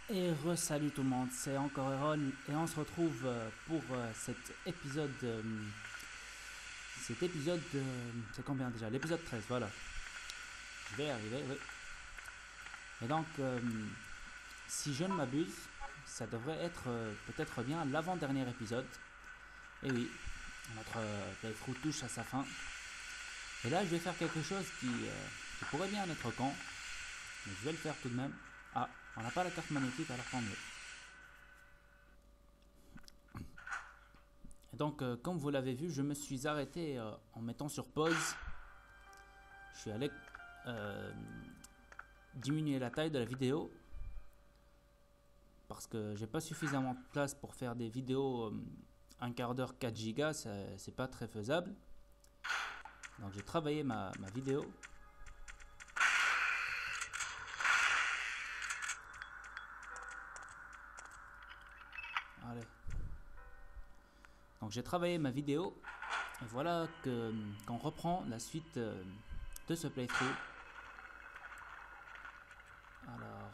Et re-salut tout le monde, c'est encore Erol et on se retrouve pour cet épisode c'est combien déjà? L'épisode 13, voilà. Je vais y arriver, oui. Et donc, si je ne m'abuse, ça devrait être peut-être bien l'avant-dernier épisode. Et oui, notre playthrough touche à sa fin. Et là, je vais faire quelque chose qui pourrait bien être con, mais je vais le faire tout de même. Ah, on n'a pas la carte magnétique, alors tant mieux. Et donc, comme vous l'avez vu, je me suis arrêté en mettant sur pause. Je suis allé euh, diminuer la taille de la vidéo parce que j'ai pas suffisamment de place pour faire des vidéos un quart d'heure 4 gigas, c'est pas très faisable. Donc j'ai travaillé ma vidéo. Allez. Donc j'ai travaillé ma vidéo et voilà qu'on reprend la suite de ce playthrough. Alors,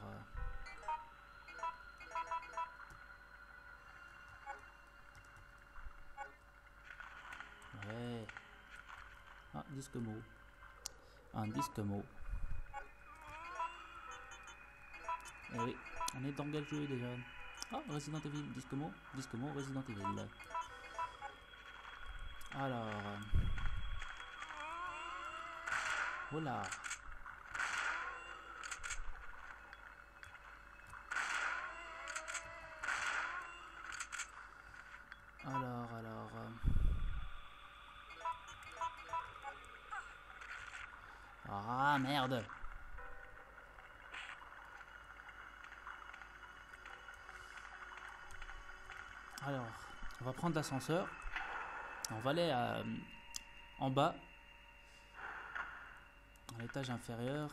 ouais. Ah, disque mot. Un disque mot. Eh oui, on est dans quel jeu déjà? Ah, Resident Evil, disque mot, Resident Evil. Alors, voilà. Alors. Ah merde. Alors, on va prendre l'ascenseur. On va aller en bas, à l'étage inférieur,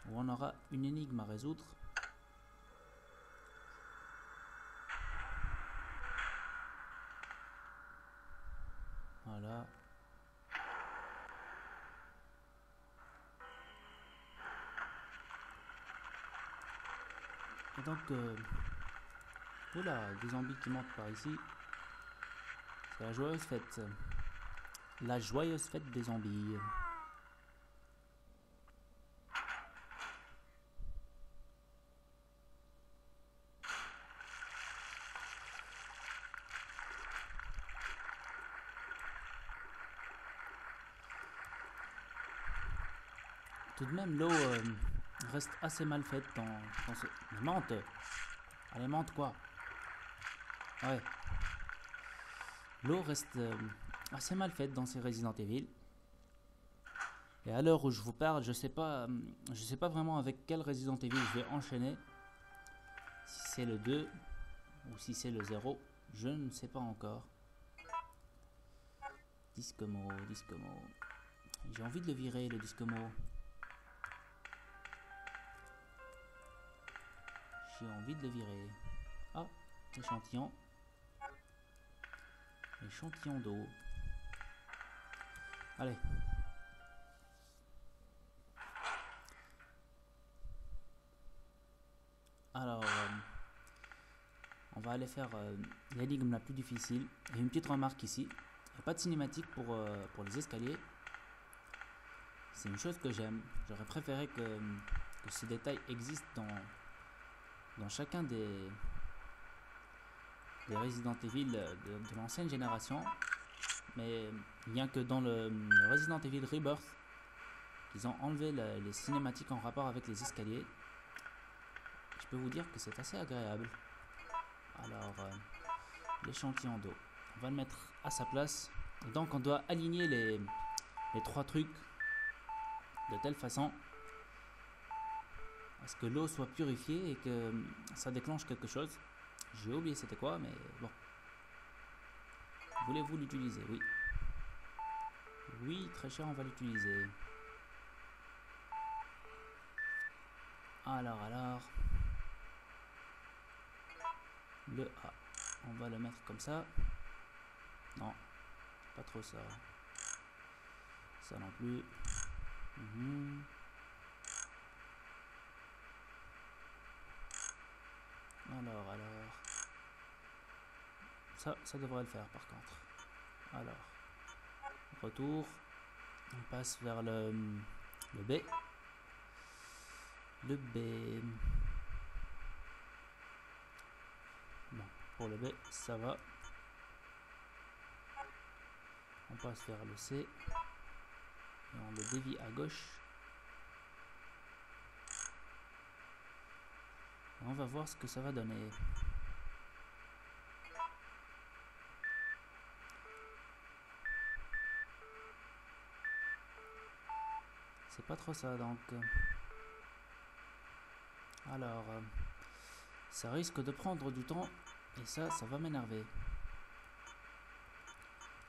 où on aura une énigme à résoudre. Voilà. Et donc, oula, des zombies qui montent par ici. C'est la joyeuse fête. La joyeuse fête des zombies. Tout de même, l'eau reste assez mal faite dans ce... Elle monte. Elle monte quoi? Ouais. L'eau reste assez mal faite dans ces Resident Evil. Et à l'heure où je vous parle, je sais pas vraiment avec quel Resident Evil je vais enchaîner. Si c'est le 2 ou si c'est le 0, je ne sais pas encore. Discomo. J'ai envie de le virer, le Discomo. J'ai envie de le virer. Ah, échantillon. Échantillon d'eau. Allez. Alors, on va aller faire l'énigme la plus difficile. Et une petite remarque ici. Il n'y a pas de cinématique pour les escaliers. C'est une chose que j'aime. J'aurais préféré que ce détail existe dans chacun des Resident Evil de l'ancienne génération. Mais bien que dans le Resident Evil Rebirth, ils ont enlevé les cinématiques en rapport avec les escaliers. Je peux vous dire que c'est assez agréable. Alors, l'échantillon d'eau, on va le mettre à sa place. Et donc, on doit aligner les trois trucs de telle façon à ce que l'eau soit purifiée et que ça déclenche quelque chose. J'ai oublié c'était quoi, mais bon. Voulez-vous l'utiliser? Oui. Oui, très cher, on va l'utiliser. Alors. Le A. On va le mettre comme ça. Non, pas trop ça. Ça non plus. Alors. Ça devrait le faire par contre. Alors. Retour. On passe vers le B. Le B. Bon, pour le B, ça va. On passe vers le C. Et on le dévie à gauche. Et on va voir ce que ça va donner. C'est pas trop ça donc. Alors, ça risque de prendre du temps et ça va m'énerver.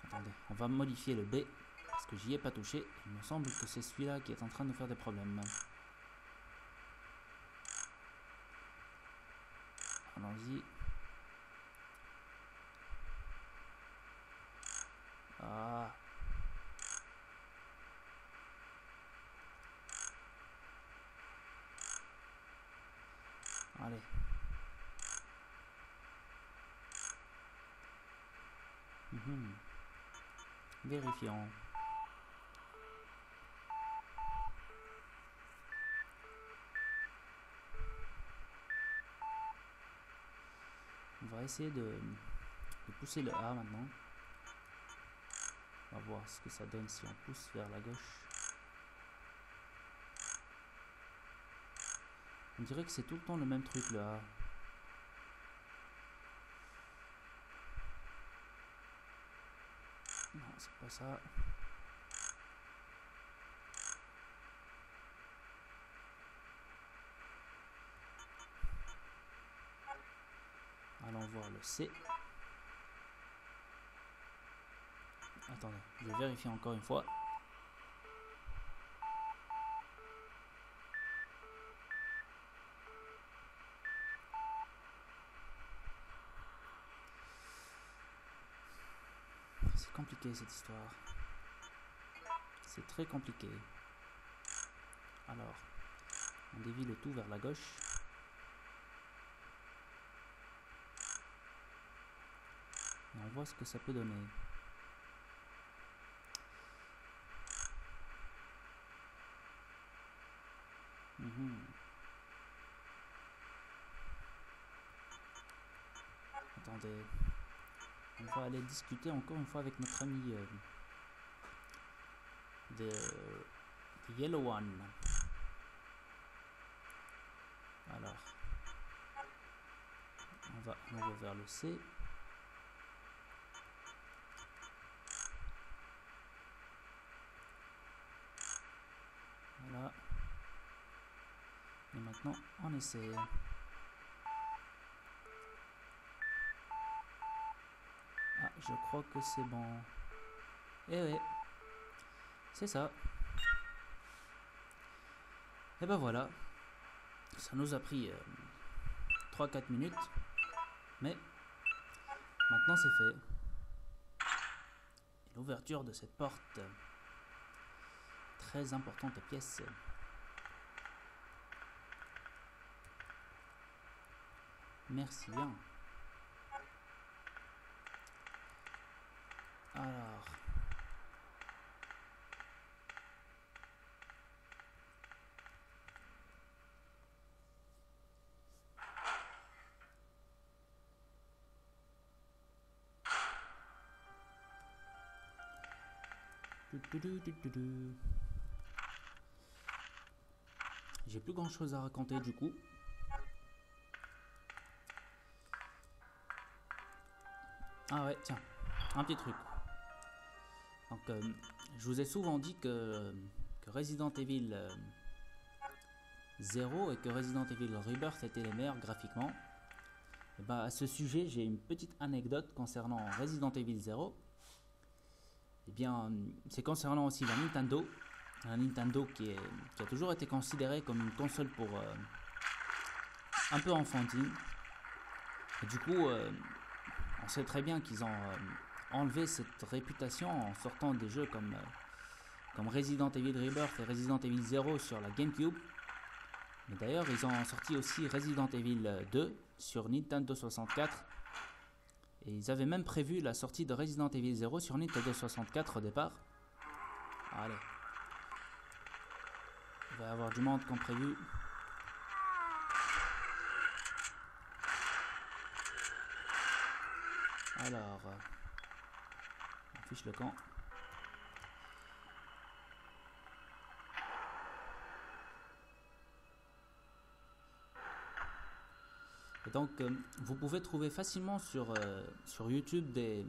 Attendez, on va modifier le B parce que j'y ai pas touché. Il me semble que c'est celui-là qui est en train de faire des problèmes. Allons-y. Ah. Allez. Vérifions. On va essayer de pousser le A maintenant. On va voir ce que ça donne si on pousse vers la gauche. On dirait que c'est tout le temps le même truc le A. Non, c'est pas ça. Allons voir le C. Attendez, je vais vérifier encore une fois. C'est compliqué cette histoire. C'est très compliqué. Alors, on dévie le tout vers la gauche. Et on voit ce que ça peut donner. Attendez. On va aller discuter encore une fois avec notre ami de Yellow One. Alors, on va vers le C. Voilà. Et maintenant, on essaie. Ah, je crois que c'est bon. Eh ouais, c'est ça. Et ben voilà. Ça nous a pris 3-4 minutes. Mais maintenant c'est fait. Et l'ouverture de cette porte. Très importante pièce. Merci bien. Alors. J'ai plus grand chose à raconter du coup. Ah ouais, tiens, un petit truc. Donc, je vous ai souvent dit que Resident Evil 0 et que Resident Evil Rebirth étaient les meilleurs graphiquement. Et bah, à ce sujet, j'ai une petite anecdote concernant Resident Evil 0. Eh bien, c'est concernant aussi la Nintendo. La Nintendo qui a toujours été considérée comme une console pour un peu enfantine. Et du coup, on sait très bien qu'ils ont enlevé cette réputation en sortant des jeux comme Resident Evil Rebirth et Resident Evil 0 sur la GameCube. Mais d'ailleurs, ils ont sorti aussi Resident Evil 2 sur Nintendo 64. Et ils avaient même prévu la sortie de Resident Evil 0 sur Nintendo 64 au départ. Allez. Il va y avoir du monde comme prévu. Alors, on fiche le camp. Et donc, vous pouvez trouver facilement sur YouTube des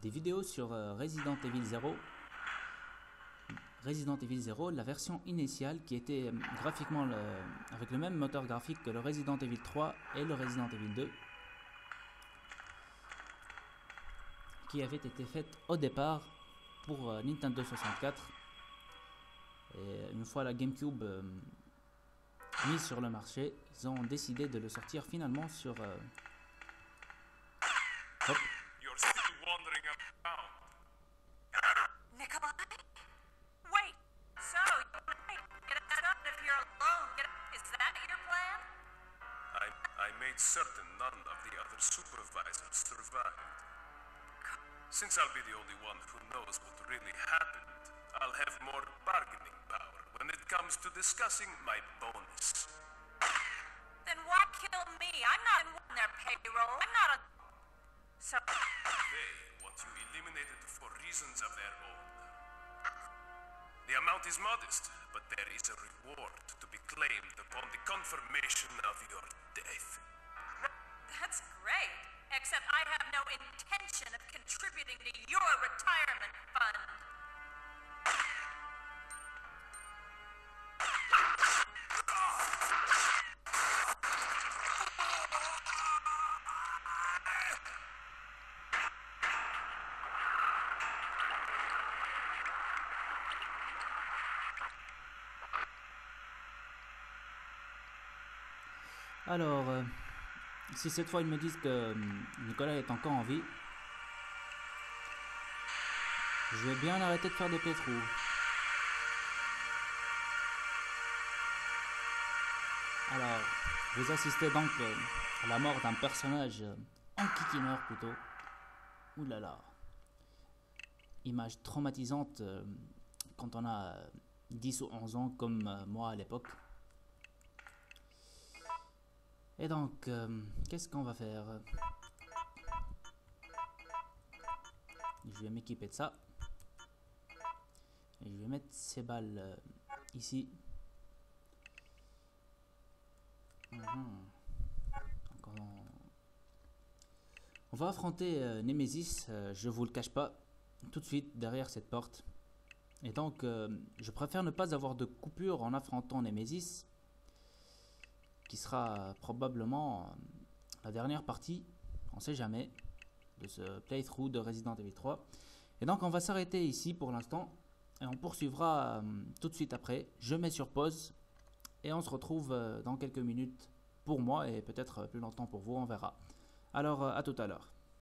vidéos sur Resident Evil 0. Resident Evil 0, la version initiale qui était graphiquement avec le même moteur graphique que le Resident Evil 3 et le Resident Evil 2. Qui avait été faite au départ pour Nintendo 64. Et une fois la GameCube mise sur le marché, ils ont décidé de le sortir finalement sur... Hop. You're still wandering around. Nikolai? Wait, so you might get out if you're alone. Is that your plan? I made certain none of the other supervisors survived. Since I'll be the only one who knows what really happened, I'll have more bargaining power when it comes to discussing my bonus. Then why kill me? I'm not on their payroll. I'm not a... So... They want you eliminated for reasons of their own. The amount is modest, but there is a reward to be claimed upon the confirmation of your death. That's great. Except I have no intention of contributing to your retirement fund. Alors, si cette fois ils me disent que Nicolas est encore en vie, je vais bien arrêter de faire des pétrous. Alors, vous assistez donc à la mort d'un personnage enquiquineur plutôt. Ouh là là. Image traumatisante quand on a 10 ou 11 ans comme moi à l'époque. Et donc, qu'est-ce qu'on va faire? Je vais m'équiper de ça. Et je vais mettre ces balles ici. Donc on va affronter Nemesis, je vous le cache pas, tout de suite derrière cette porte. Et donc, je préfère ne pas avoir de coupure en affrontant Nemesis, qui sera probablement la dernière partie, on sait jamais, de ce playthrough de Resident Evil 3. Et donc on va s'arrêter ici pour l'instant, et on poursuivra tout de suite après. Je mets sur pause, et on se retrouve dans quelques minutes pour moi, et peut-être plus longtemps pour vous, on verra. Alors à tout à l'heure.